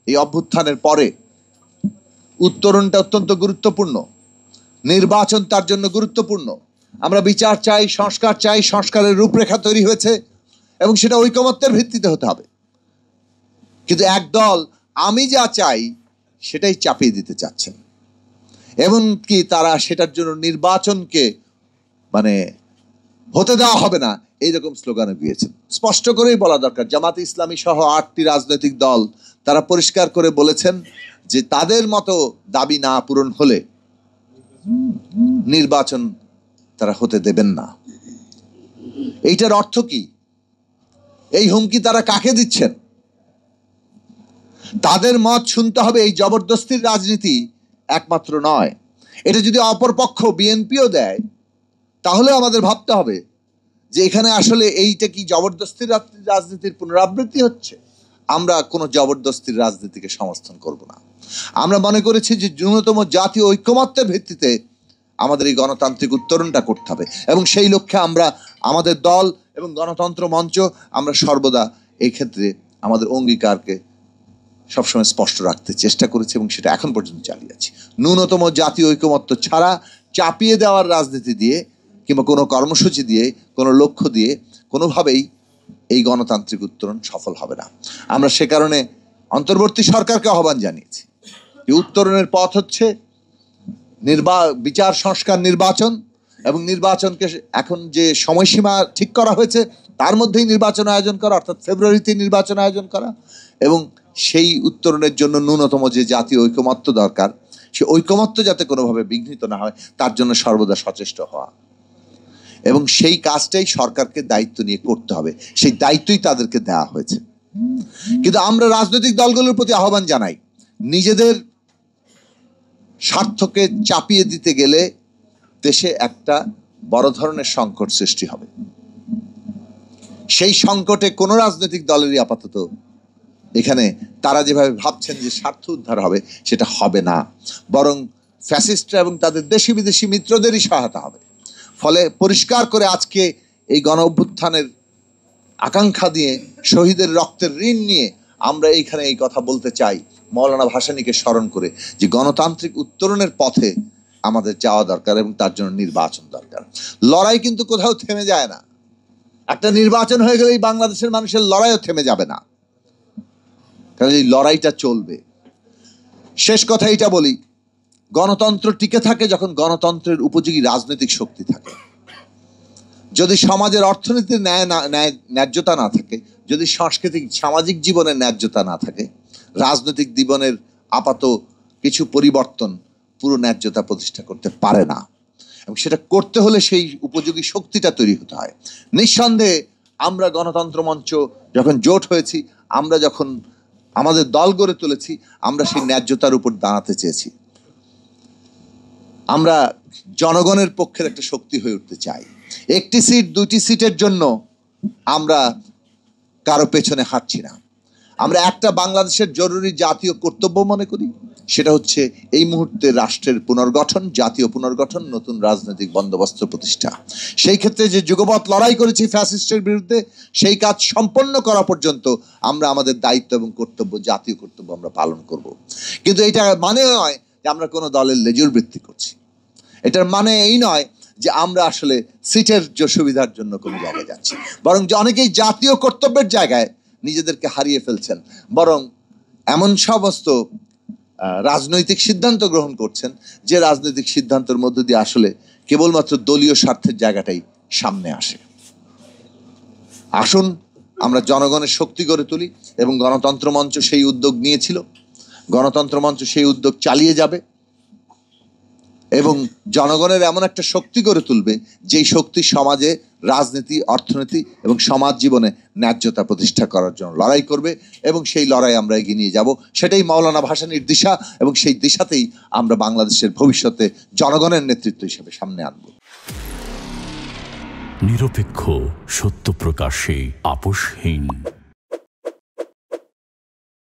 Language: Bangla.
এই অভ্যুত্থানের পরে উত্তরণটা অত্যন্ত গুরুত্বপূর্ণ, নির্বাচন তার জন্য গুরুত্বপূর্ণ। আমরা বিচার চাই, সংস্কার চাই, সংস্কারের রূপরেখা তৈরি হয়েছে এবং সেটা ঐকমত্যের ভিত্তিতে হতে হবে। কিন্তু একদল আমি যা চাই সেটাই চাপিয়ে দিতে চাচ্ছেন, এমনকি তারা সেটার জন্য নির্বাচনকে হতে দেওয়া হবে না এইরকম স্লোগানে দিয়েছেন। স্পষ্ট করেই বলা দরকার, জামাতে ইসলামী সহ 8টি রাজনৈতিক দল তারা পরিষ্কার করে বলেছেন যে তাদের মতো দাবি না পূরণ হলে নির্বাচন তারা হতে দেবেন না। এইটার অর্থ কি? এই হুমকি তারা কাকে দিচ্ছেন? তাদের মত শুনতে হবে, এই জবরদস্তির রাজনীতি একমাত্র নয়। এটা যদি অপরপক্ষ বিএনপিও দেয় তাহলে আমাদের ভাবতে হবে যে এখানে আসলে এইটা কি জবরদস্তির রাজনীতির পুনরাবৃত্তি হচ্ছে? আমরা কোনো জবরদস্তির রাজনীতিকে সমর্থন করব না। আমরা মনে করেছি যে ন্যূনতম জাতীয় ঐকমত্যের ভিত্তিতে আমাদের এই গণতান্ত্রিক উত্তরণটা করতে হবে এবং সেই লক্ষ্যে আমরা আমাদের দল এবং গণতন্ত্র মঞ্চ আমরা সর্বদা এই ক্ষেত্রে আমাদের অঙ্গীকারকে সবসময় স্পষ্ট রাখতে চেষ্টা করেছি এবং সেটা এখন পর্যন্ত চালিয়ে আছি। ন্যূনতম জাতীয় ঐকমত্য ছাড়া চাপিয়ে দেওয়ার রাজনীতি দিয়ে কিংবা কোনো কর্মসূচি দিয়ে, কোনো লক্ষ্য দিয়ে কোনোভাবেই এই গণতান্ত্রিক উত্তরণ সফল হবে না। আমরা সে কারণে অন্তর্বর্তী সরকারকে আহ্বান জানিয়েছি, এই উত্তরণের পথ হচ্ছে বিচার, সংস্কার, নির্বাচন এবং নির্বাচনকে এখন যে সময়সীমা ঠিক করা হয়েছে তার মধ্যেই নির্বাচন আয়োজন করা, অর্থাৎ ফেব্রুয়ারিতে নির্বাচন আয়োজন করা এবং সেই উত্তরণের জন্য ন্যূনতম যে জাতীয় ঐকমত্য দরকার সে ঐকমত্য যাতে কোনোভাবে বিঘ্নিত না হয় তার জন্য সর্বদা সচেষ্ট হওয়া এবং সেই কাজটাই সরকারকে দায়িত্ব নিয়ে করতে হবে। সেই দায়িত্বই তাদেরকে দেওয়া হয়েছে। কিন্তু আমরা রাজনৈতিক দলগুলোর প্রতি আহ্বান জানাই, নিজেদের স্বার্থকে চাপিয়ে দিতে গেলে দেশে একটা বড় ধরনের সংকট সৃষ্টি হবে। সেই সংকটে কোনো রাজনৈতিক দলেরই আপাতত এখানে তারা যেভাবে ভাবছেন যে স্বার্থ উদ্ধার হবে সেটা হবে না, বরং ফ্যাসিস্টরা এবং তাদের দেশি বিদেশি মিত্রদেরই সহায়তা হবে। ফলে পরিষ্কার করে আজকে এই গণ অভ্যুত্থানের আকাঙ্ক্ষা দিয়ে, শহীদের রক্তের ঋণ নিয়ে আমরা এইখানে এই কথা বলতে চাই, মৌলানা ভাসানীকে স্মরণ করে, যে গণতান্ত্রিক উত্তরণের পথে আমাদের যাওয়া দরকার এবং তার জন্য নির্বাচন দরকার। লড়াই কিন্তু কোথাও থেমে যায় না। একটা নির্বাচন হয়ে গেলেই বাংলাদেশের মানুষের লড়াইও থেমে যাবে না, কারণ এই লড়াইটা চলবে। শেষ কথা এইটা বলি, গণতন্ত্র টিকে থাকে যখন গণতন্ত্রের উপযোগী রাজনৈতিক শক্তি থাকে। যদি সমাজের অর্থনীতির ন্যায্যতা না থাকে, যদি সাংস্কৃতিক সামাজিক জীবনের ন্যায্যতা না থাকে, রাজনৈতিক জীবনের আপাত কিছু পরিবর্তন পুরো ন্যায্যতা প্রতিষ্ঠা করতে পারে না এবং সেটা করতে হলে সেই উপযোগী শক্তিটা তৈরি হতে হয়। নিঃসন্দেহে আমরা গণতন্ত্র মঞ্চ যখন জোট হয়েছি, আমরা যখন আমাদের দল গড়ে তুলেছি, আমরা সেই ন্যায্যতার উপর দাঁড়াতে চেয়েছি। আমরা জনগণের পক্ষের একটা শক্তি হয়ে উঠতে চাই। একটি সিট, 2টি সিটের জন্য আমরা কারো পেছনে হাঁটছি না। আমরা একটা বাংলাদেশের জরুরি জাতীয় কর্তব্য মনে করি, সেটা হচ্ছে এই মুহূর্তে রাষ্ট্রের পুনর্গঠন, জাতীয় পুনর্গঠন, নতুন রাজনৈতিক বন্দোবস্ত প্রতিষ্ঠা। সেই ক্ষেত্রে যে যুগপৎ লড়াই করেছি ফ্যাসিস্টের বিরুদ্ধে, সেই কাজ সম্পন্ন করা পর্যন্ত আমরা আমাদের দায়িত্ব এবং কর্তব্য, জাতীয় কর্তব্য আমরা পালন করব। কিন্তু এটা মানে নয় যে আমরা কোনো দলের লেজুর বৃত্তি করছি। এটার মানে এই নয় যে আমরা আসলে সিটের সুবিধার জন্য কোনো জায়গায় যাচ্ছি, বরং যে অনেকেই জাতীয় কর্তব্যের জায়গায় নিজেদেরকে হারিয়ে ফেলছেন, বরং এমন সমস্ত রাজনৈতিক সিদ্ধান্ত গ্রহণ করছেন যে রাজনৈতিক সিদ্ধান্তের মধ্য দিয়ে আসলে কেবলমাত্র দলীয় স্বার্থের জায়গাটাই সামনে আসে। আসুন আমরা জনগণের শক্তি গড়ে তুলি এবং গণতন্ত্র মঞ্চ সেই উদ্যোগ নিয়েছিল, গণতন্ত্র মঞ্চ সেই উদ্যোগ চালিয়ে যাবে এবং জনগণের এমন একটা শক্তি গড়ে তুলবে যেই শক্তি সমাজে, রাজনীতি, অর্থনীতি এবং সমাজ জীবনে ন্যায্যতা প্রতিষ্ঠা করার জন্য লড়াই করবে এবং সেই লড়াই আমরা এগিয়ে নিয়ে যাব। সেটাই মৌলানা ভাসানীর দিশা এবং সেই দিশাতেই আমরা বাংলাদেশের ভবিষ্যতে জনগণের নেতৃত্ব হিসেবে সামনে আনব। নিরপেক্ষ, সত্য প্রকাশে আপোষহীন।